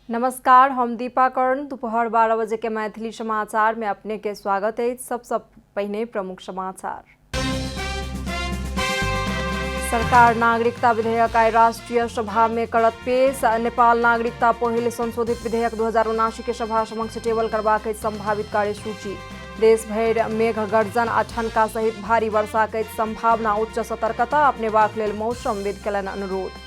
नमस्कार, हम दीपा कर्ण। दोपहर 12 बजे के मैथिली समाचार में अपने के स्वागत है। सबसे पहले प्रमुख समाचार। सरकार नागरिकता विधेयक आइ राष्ट्रीय सभा में करत पेश। नेपाल नागरिकता पहिल संशोधित विधेयक 2079 के सभा समक्ष टेबल करबाक संभावित कार्यसूची। देश भरि मेघ गर्जन आ ठनका सहित भारी वर्षा के संभावना, उच्च सतर्कता अपनेबाक लेल मौसमविद केलनि अनुरोध।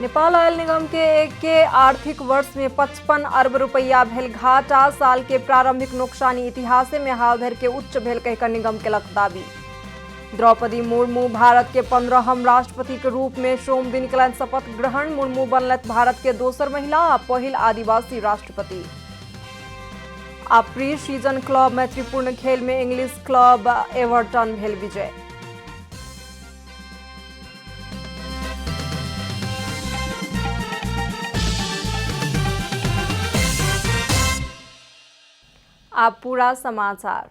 नेपाल ऑयल निगम के आर्थिक वर्ष में 55 अरब रुपया भेल घाटा। साल के प्रारंभिक नुकसानी इतिहास में हाल धरि के उच्च भेल कहिकऽ निगम केलक दावी। द्रौपदी मुर्मू भारत के 15हम राष्ट्रपति के रूप में सोम दिन केलनि शपथ ग्रहण। मुर्मू बनलथि भारत के दोसर महिला आ पहिल आदिवासी राष्ट्रपति। आ प्री सीजन क्लब मैत्रीपूर्ण खेल में इंग्लिश क्लब एवर्टन भेल विजय। आप पूरा समाचार।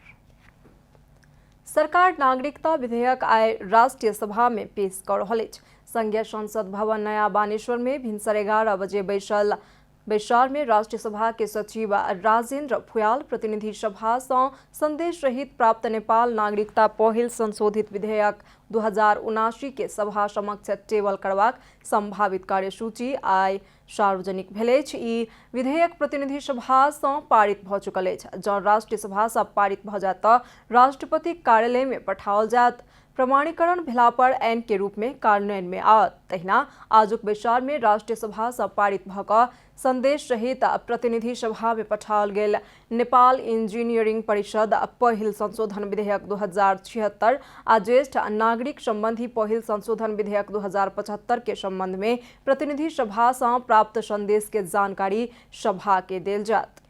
सरकार नागरिकता विधेयक आइ राष्ट्रीय सभा में पेश कर रहल अछि। संघीय संसद भवन नया बानेश्वर में भिनसर 11 बजे बैसार में राष्ट्रीय सभा के सचिव राजेन्द्र फुयाल प्रतिनिधि सभा से संदेश रहित प्राप्त नेपाल नागरिकता पहिल संशोधित विधेयक 2079 के सभा समक्ष टेबल करबाक संभावित कार्यसूची आइ सार्वजनिक भेल अछि। ई विधेयक प्रतिनिधि सभा से पारित भ चुकल अछि। जँ राष्ट्रीय सभा से पारित भ जायत तऽ राष्ट्रपति कार्यालय में पठाओल जायत। प्रमाणीकरण भेला पर ऐन के रूप में कार्यान्वयन में आवत। तहिना आजुक बैसार में राष्ट्रीय सभा से पारित भ कऽ संदेश रहित प्रतिनिधि सभा में पठाओल गेल नेपाल इंजीनियरिंग परिषद पहिल संशोधन विधेयक 2076 आ ज्येष्ठ नागरिक संबंधी पहिल संशोधन विधेयक 2075 के संबंध में प्रतिनिधि सभा से प्राप्त संदेश के जानकारी सभा के देल जात।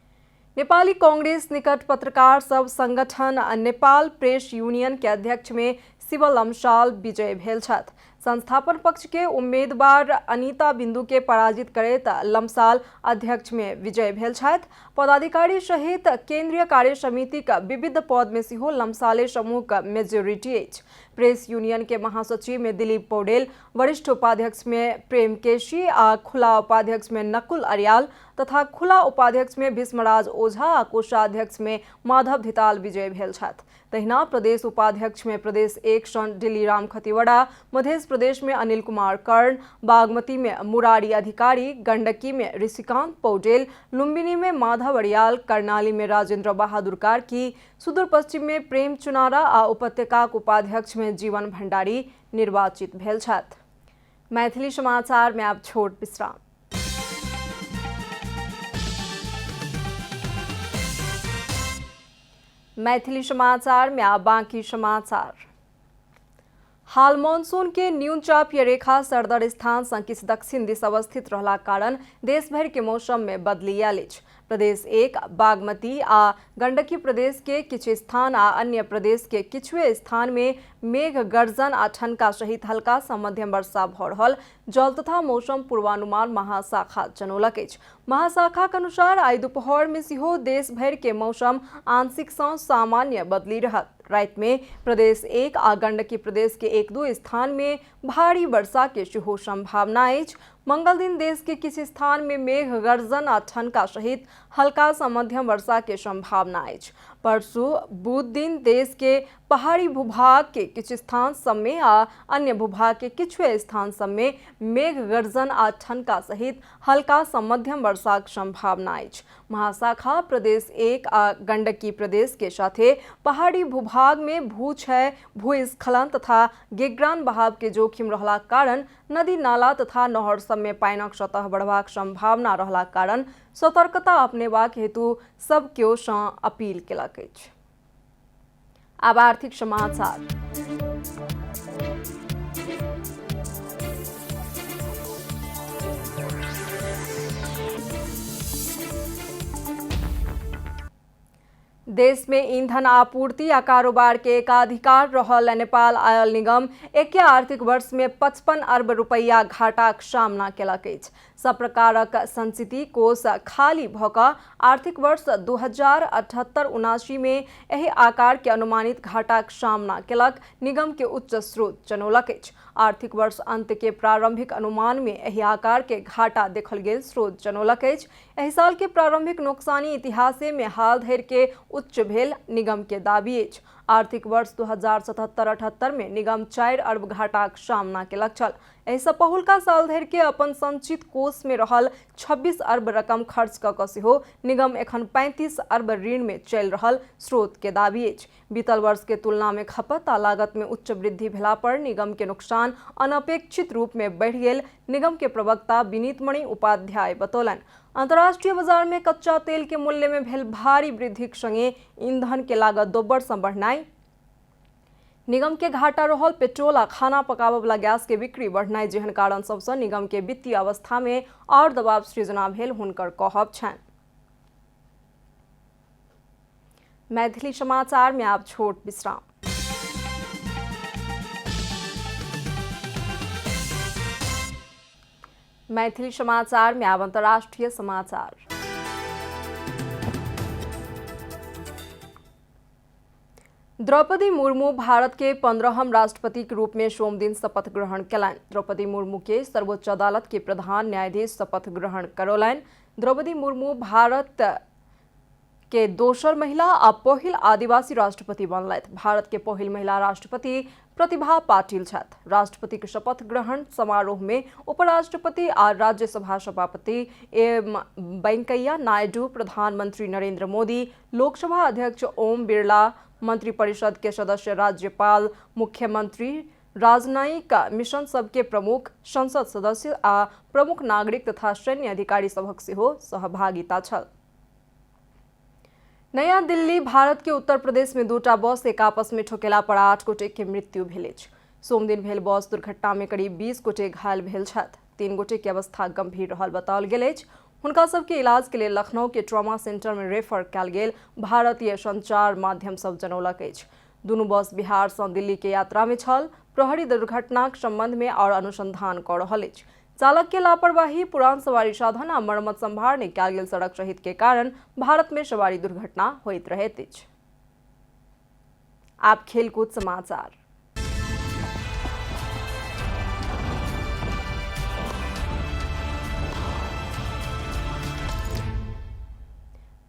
नेपाली कांग्रेस निकट पत्रकार सब संगठन नेपाल प्रेस यूनियन के अध्यक्ष में शिव लम्साल विजय भेल छथि। संस्थापन पक्ष के उम्मीदवार अनीता बिंदु के पराजित करैत लम्साल अध्यक्ष में विजय भेल छथि। पदाधिकारी सहित केंद्रीय कार्य समिति का विविध पद में सेहो लम्साले समूह का मेजोरिटी अछि। प्रेस यूनियन के महासचिव में दिलीप पौडेल, वरिष्ठ उपाध्यक्ष में प्रेम केशी आ खुला उपाध्यक्ष में नकुल अरियाल तथा खुला उपाध्यक्ष में भीष्मराज ओझा आ कोषाध्यक्ष में माधव धिताल विजय भेल छथि। तहिना प्रदेश उपाध्यक्ष में प्रदेश एक सन दिल्लीराम खतिवड़ा, मध्य प्रदेश में अनिल कुमार कर्ण, बागमती में मुरारी अधिकारी, गंडकी में ऋषिकांत पौडेल, लुम्बिनी में माधव अरियाल, कर्णाली में राजेंद्र बहादुर कार्की, सुदूर पश्चिम में प्रेम चुनारा आ उपत्यकाक उपाध्यक्ष में जीवन भंडारी निर्वाचित भेल छथि। मैथिली समाचार में आप छोट विश्राम। मैथिली समाचार में आप बाकी समाचार। हाल मानसून के न्यून चापीय रेखा सरदर स्थान सँ किछु दक्षिण दिस अवस्थित रहला कारण देश भर के मौसम में बदली आयल अछि। प्रदेश एक, बागमती आ गंडकी प्रदेश के किछु स्थान आ अन्य प्रदेश के किछुए स्थान में मेघ गर्जन आ ठनका सहित हल्का सँ मध्यम वर्षा भ रहल जल तथा मौसम पूर्वानुमान महाशाखा जनौलक अछि। महाशाखा के अनुसार आइ दोपहर में सेहो देश भर के मौसम आंशिक सँ सामान्य बदली रहत। रात में प्रदेश एक आ गंडकी प्रदेश के एक दो स्थान में भारी वर्षा के सेहो संभावना अछि। मंगल दिन देश के किछु स्थान में मेघ गर्जन आ ठनका सहित हल्का सँ मध्यम वर्षा के संभावना अछि। परसू बुध दिन देश के पहाड़ी भूभाग के किछु स्थान सब में आ अन्य भूभाग के किछुए स्थान सब में मेघ गर्जन आ ठनका सहित हल्का सँ मध्यम वर्षा के संभावना अछि। महाशाखा प्रदेश एक आ गंडकी प्रदेश के साथे पहाड़ी भूभाग में भूक्षय, भूस्खलन तथा गेग्रान बहाव के जोखिम रहला कारण नदी नाला तथा नहर सब में पानिक सतह बढ़बाक संभावना रहला कारण सतर्कता अपनेबाक हेतु सब केओ सँ अपील केलक अछि। आब आर्थिक समाचार। देश में ईंधन आपूर्ति आ कारोबार के एकाधिकार रहल नेपाल ऑयल निगम एके आर्थिक वर्ष में 55 अरब रुपया घाटाक सामना केलक अछि। सब प्रकारक संचिति कोष खाली भ कऽ आर्थिक वर्ष 2078-79 में एहि आकार के अनुमानित घाटाक सामना केलक निगम के उच्च स्रोत जनौलक अछि। आर्थिक वर्ष अंत के प्रारंभिक अनुमान में एहि आकार के घाटा देखल गेल स्रोत जनौलक अछि। एहि साल के प्रारंभिक नोकसानी इतिहासे में हाल धरि के उच्च भेल निगम के दाबी अछि। आर्थिक वर्ष 2077-78 में निगम 4 अरब घाटाक सामना केलक छल। एहिसँ पहिलुका साल धरि के अपन संचित कोष में रहल 26 अरब रकम खर्च कऽ कऽ सेहो निगम एखन 35 अरब ऋण में चलि रहल स्रोत के दाबी अछि। बीतल वर्ष के तुलना में खपत आ लागत में उच्च वृद्धि भेला पर निगम के नुकसान अनपेक्षित रूप में बढ़ि गेल निगम के प्रवक्ता विनीतमणि उपाध्याय बतौलनि। अंतर्राष्ट्रीय बाजार में कच्चा तेल के मूल्य में भेल भारी वृद्धिक संगे ईंधन के लागत दोब्बर सँ बढ़नाइ, निगम के घाटा रहल पेट्रोल आ खाना पकाबय वाला गैस के बिक्री बढ़नाइ जेहन कारण सबसँ निगम के वित्तीय अवस्था में और दबाव सृजना भेल हुनकर कहब छनि। मैथिली समाचार में आब छोट विश्राम। मैथिली समाचार में आब अंतर्राष्ट्रीय समाचार। द्रौपदी मुर्मू भारत के 15हम राष्ट्रपति के रूप में सोम दिन शपथ ग्रहण कयलनि। द्रौपदी मुर्मू के सर्वोच्च अदालत के प्रधान न्यायाधीश शपथ ग्रहण करौलनि। द्रौपदी मुर्मू भारत के दोसर महिला आ पहिल आदिवासी राष्ट्रपति बनलथि। भारत के पहिल महिला राष्ट्रपति प्रतिभा पाटिल छथि। राष्ट्रपति के शपथ ग्रहण समारोह में उपराष्ट्रपति आ राज्यसभा सभापति एम वेंकैया नायडू, प्रधानमंत्री नरेंद्र मोदी, लोकसभा अध्यक्ष ओम बिरला, मंत्रिपरिषद के सदस्य, राज्यपाल, मुख्यमंत्री, राजनयिक मिशन सबके प्रमुख, संसद सदस्य आ प्रमुख नागरिक तथा सैन्य अधिकारी सभक सेहो सहभागिता छल। नया दिल्ली भारत के उत्तर प्रदेश में दूटा बस एक आपस में ठोकेला पर 8 गोटे के मृत्यु भेल अछि। सोम दिन भेल बस दुर्घटना में करीब 20 गोटे घायल भेल छथि। 3 गोटे के अवस्था गंभीर रहल बताओल गेल अछि। हुनका सबके इलाज के लिए लखनऊ के ट्रॉमा सेंटर में रेफर कयल गेल भारतीय संचार माध्यम सब जनौलक अछि। दुनू बस बिहार सँ दिल्ली के यात्रा में छल। प्रहरी दुर्घटनाक संबंध में और अनुसंधान कऽ रहल अछि। चालक के लापरवाही, पुरान सवारी साधन आ मरम्मत संभार नहि कयल गेल सड़क रहित के कारण भारत में सवारी दुर्घटना होइत रहैत अछि। आब खेलकूद समाचार।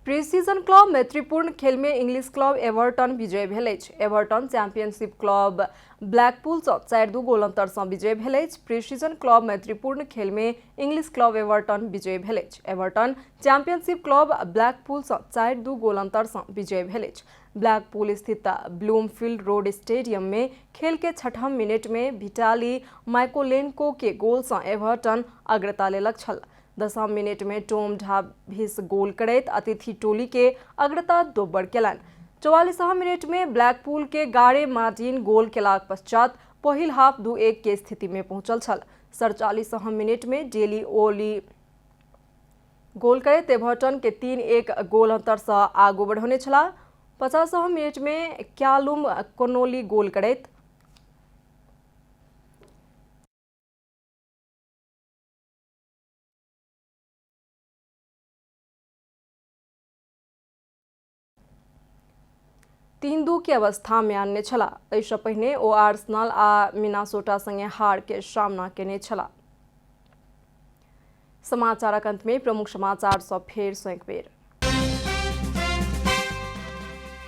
प्री-सीजन क्लब मैत्रीपूर्ण खेल में इंग्लिश क्लब एवर्टन विजय भेल अछि। एवर्टन चैंपियनशिप क्लब ब्लैकपूल सँ 4-2 गोल अंतर सँ विजय भेल अछि। प्री-सीजन क्लब मैत्रीपूर्ण खेल में इंग्लिश क्लब एवर्टन विजय भेल अछि। एवर्टन चैंपियनशिप क्लब ब्लैकपूल सँ 4-2 गोल अंतर सँ विजय भेल अछि। ब्लैकपूल स्थित ब्लूमफील्ड रोड स्टेडियम में खेल के 6ठम मिनट में विटाली माइकोलेंको के गोल सँ एवर्टन अग्रता लेलक छल। 10वीं मिनट में टॉम डाभिस गोल करैत अतिथि टोली के अग्रता दोब्बर केलनि। 44वीं मिनट में ब्लैकपूल के गारे मार्टिन गोल केलाक पश्चात पहिल हाफ 2-1 के स्थिति में पहुंचल छल। 47वीं मिनट में डेली ओली गोल करैत एवर्टन के 3-1 गोल अंतर सँ आगू बढ़ौने छलाह। 50वीं मिनट में क्यालुम कोनोली गोल करैत तीन 2 के अवस्था में आनने छला। एहिसँ पहिने ओ आर्सेनल आ मिनासोटा संगे हार के सामना केने छला। समाचारक अंत में प्रमुख समाचार सँ फेर सँ एक बेर।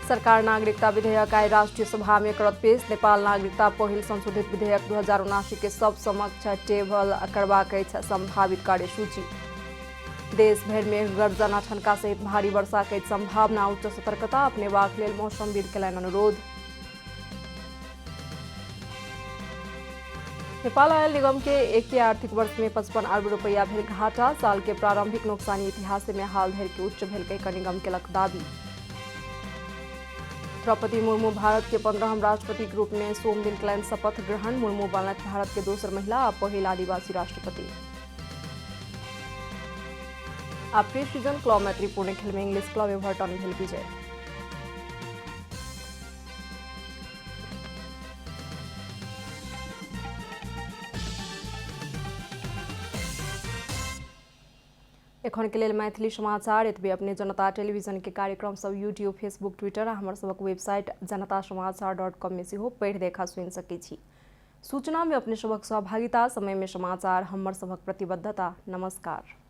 सरकार नागरिकता विधेयक आइ राष्ट्रीय सभा में करत पेश। नेपाल नागरिकता पहिल संशोधित विधेयक 2079 के सब समक्ष टेबल करबाक अछि संभावित कार्यसूची। देश भर में गर्जना ठनका सहित भारी वर्षा के संभावना, उच्च सतर्कता अपनेबाक लेल मौसमविद केलनि अनुरोध। नेपाल आयल निगम के एक आर्थिक वर्ष में 55 अरब रुपया भेल घाटा। साल के प्रारंभिक नोकसानी इतिहास में हाल धरि के उच्च भेल कई निगम केलक दाबी। द्रौपदी मुर्मू भारत के 15हम राष्ट्रपति के रूप में सोम दिन कयलनि शपथ ग्रहण। मुर्मू बनलथि भारत के दोसर महिला आ पहिल आदिवासी राष्ट्रपति। आ प्री-सीजन क्लब मैत्रीपूर्ण खेल में इंग्लिश क्लब एवर्टन भेल विजय। एखन के लेल मैथिली समाचार एतबे। अपने जनता टेलीविजन के कार्यक्रम सब यूट्यूब, फेसबुक, ट्विटर आ हमर सबक वेबसाइट janatasamaachar.com में सेहो पढ़ि देखा सुनि सकै छी। सूचना में अपने सबक सहभागिता, समय में समाचार हमर सबक प्रतिबद्धता। नमस्कार।